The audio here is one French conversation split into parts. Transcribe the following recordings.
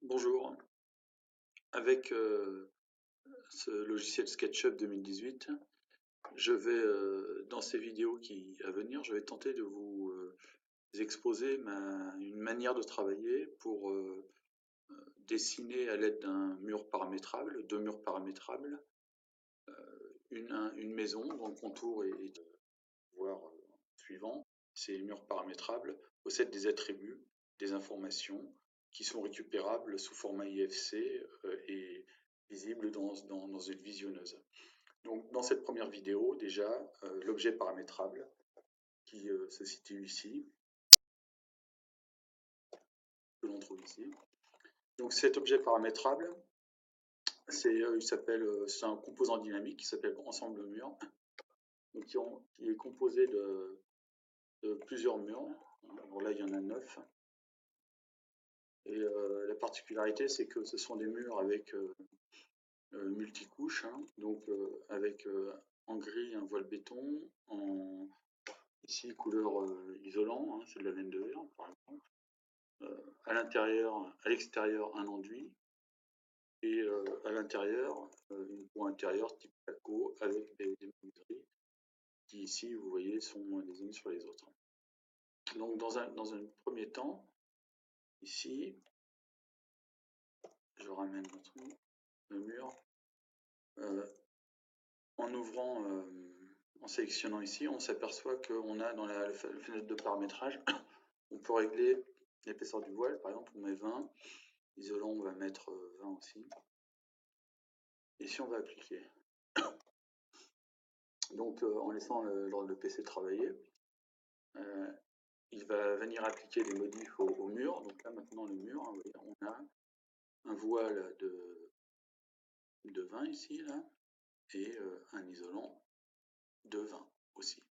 Bonjour, avec ce logiciel SketchUp 2018, je vais, dans ces vidéos à venir, je vais tenter de vous exposer une manière de travailler pour dessiner à l'aide d'un mur paramétrable, deux murs paramétrables, une maison dont le contour est voir suivant. Ces murs paramétrables possèdent des attributs, des informations qui sont récupérables sous format IFC et visibles dans une visionneuse. Donc, dans cette première vidéo, déjà, l'objet paramétrable qui se situe ici, que l'on trouve ici. Donc, cet objet paramétrable, c'est un composant dynamique qui s'appelle ensemble mur, donc qui est composé de plusieurs murs. Alors là, il y en a 9. Et la particularité, c'est que ce sont des murs avec multicouches, hein, donc avec en gris un voile béton, ici couleur isolant, hein, c'est de la laine de verre par exemple, à l'intérieur, à l'extérieur un enduit, et à l'intérieur une peau intérieure type placo avec des menuiseries qui ici vous voyez sont les unes sur les autres. Donc dans un premier temps, ici, je ramène le mur. En ouvrant, en sélectionnant ici, on s'aperçoit qu'on a dans la fenêtre de paramétrage, on peut régler l'épaisseur du voile, par exemple on met 20, isolant on va mettre 20 aussi, et si on va appliquer. Donc en laissant le PC travailler, il va venir appliquer des modifs au mur. Donc là maintenant le mur, hein, vous voyez, on a un voile de 20 ici, là, et un isolant de 20 aussi.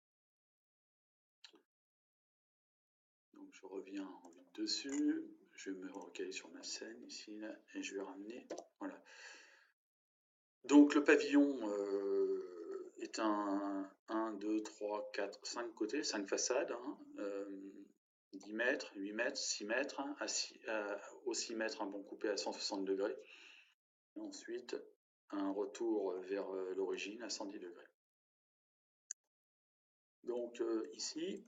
Donc je reviens dessus, je vais me recaler sur ma scène ici, là, et je vais ramener, voilà. Donc le pavillon est un 1, 2, 3, 4, 5 côtés, 5 façades, hein, 10 mètres, 8 mètres, 6 mètres, hein, au 6 mètres un bon coupé à 160 degrés, et ensuite un retour vers l'origine à 110 degrés. Donc ici,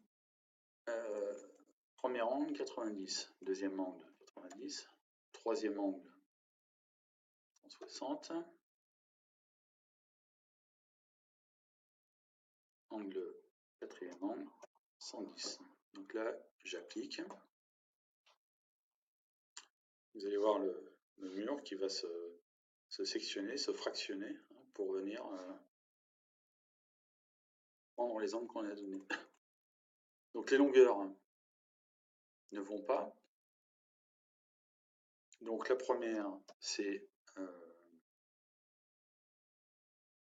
premier angle 90, deuxième angle 90, troisième angle 160, angle, quatrième angle 110. Donc là, j'applique. Vous allez voir le mur qui va se sectionner, se fractionner, hein, pour venir prendre les angles qu'on a donnés. Donc les longueurs ne vont pas. Donc la première, c'est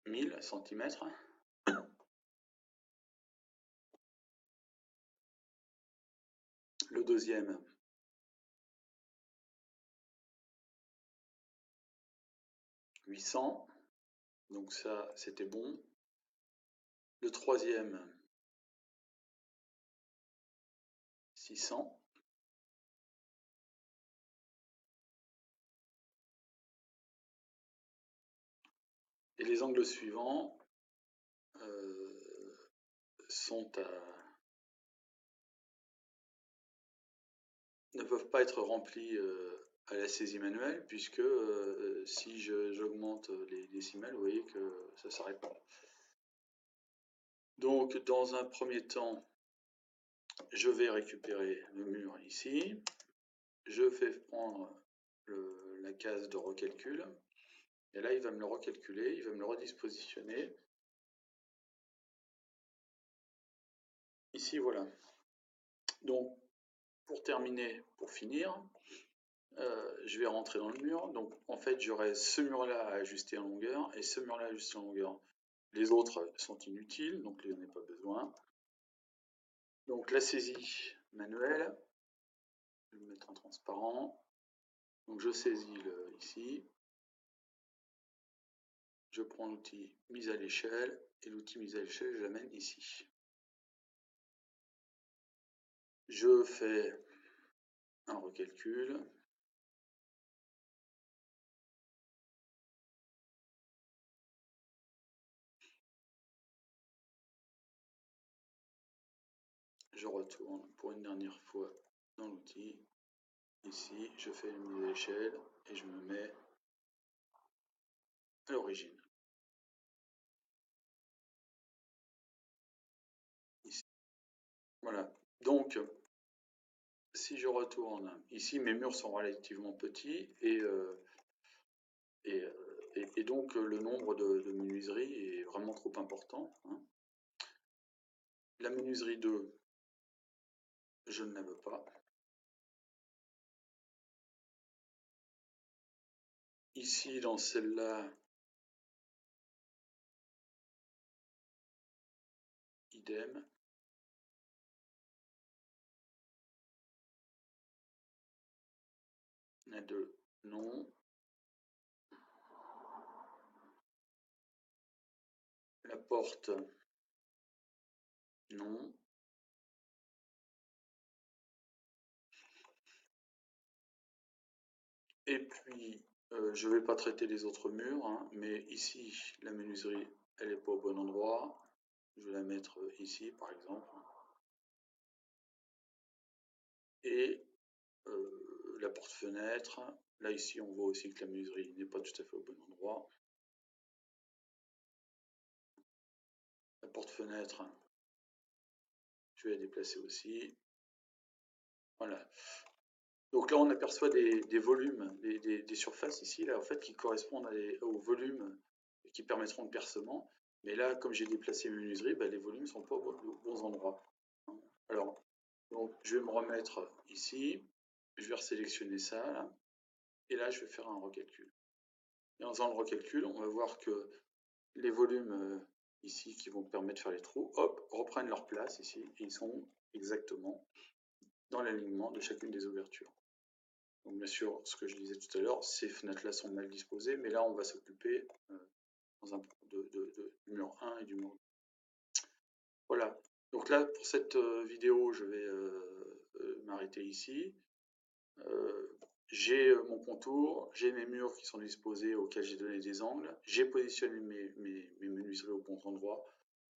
1000 cm. Le deuxième, 800. Donc ça, c'était bon. Le troisième, 600. Et les angles suivants ne peuvent pas être remplis à la saisie manuelle, puisque si j'augmente les décimales, vous voyez que ça ne s'arrête pas. Donc dans un premier temps, je vais récupérer le mur ici, je fais prendre la case de recalcul, et là il va me le recalculer, il va me le redispositionner. Ici, voilà. Donc pour terminer, pour finir, je vais rentrer dans le mur. Donc en fait, j'aurai ce mur-là à ajuster en longueur et ce mur-là à ajuster en longueur. Les autres sont inutiles, donc je n'en ai pas besoin. Donc la saisie manuelle, je vais le mettre en transparent. Donc je saisis ici. Je prends l'outil mise à l'échelle et l'outil mise à l'échelle, je l'amène ici. Je fais un recalcul. je retourne pour une dernière fois dans l'outil. Ici, je fais une mise à l'échelle et je me mets à l'origine. Ici. Voilà. Donc, si je retourne ici, mes murs sont relativement petits et donc le nombre de menuiseries est vraiment trop important. Hein. La menuiserie 2, je ne la veux pas. Ici, dans celle-là, idem. La 2, non. La porte, non. Et puis, je ne vais pas traiter les autres murs, hein, mais ici, la menuiserie, elle n'est pas au bon endroit. Je vais la mettre ici, par exemple. Et la porte-fenêtre, là, ici, on voit aussi que la menuiserie n'est pas tout à fait au bon endroit. La porte-fenêtre, je vais la déplacer aussi. Voilà. Donc là, on aperçoit des volumes, des surfaces ici, là, en fait, qui correspondent aux volumes qui permettront le percement. Mais là, comme j'ai déplacé mes menuiseries, bah, les volumes ne sont pas aux bons endroits. Alors, donc, je vais me remettre ici, je vais resélectionner ça, là, et là, je vais faire un recalcul. Et en faisant le recalcul, on va voir que les volumes ici qui vont permettre de faire les trous, hop, reprennent leur place ici, et ils sont exactement dans l'alignement de chacune des ouvertures. Donc bien sûr, ce que je disais tout à l'heure, ces fenêtres-là sont mal disposées, mais là, on va s'occuper du mur 1 et du mur 2. Voilà. Donc là, pour cette vidéo, je vais m'arrêter ici. J'ai mon contour, j'ai mes murs qui sont disposés auxquels j'ai donné des angles, j'ai positionné mes menuiseries au bon endroit.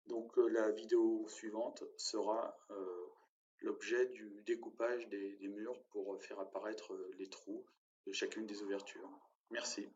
Donc la vidéo suivante sera l'objet du découpage des murs pour faire apparaître les trous de chacune des ouvertures. Merci.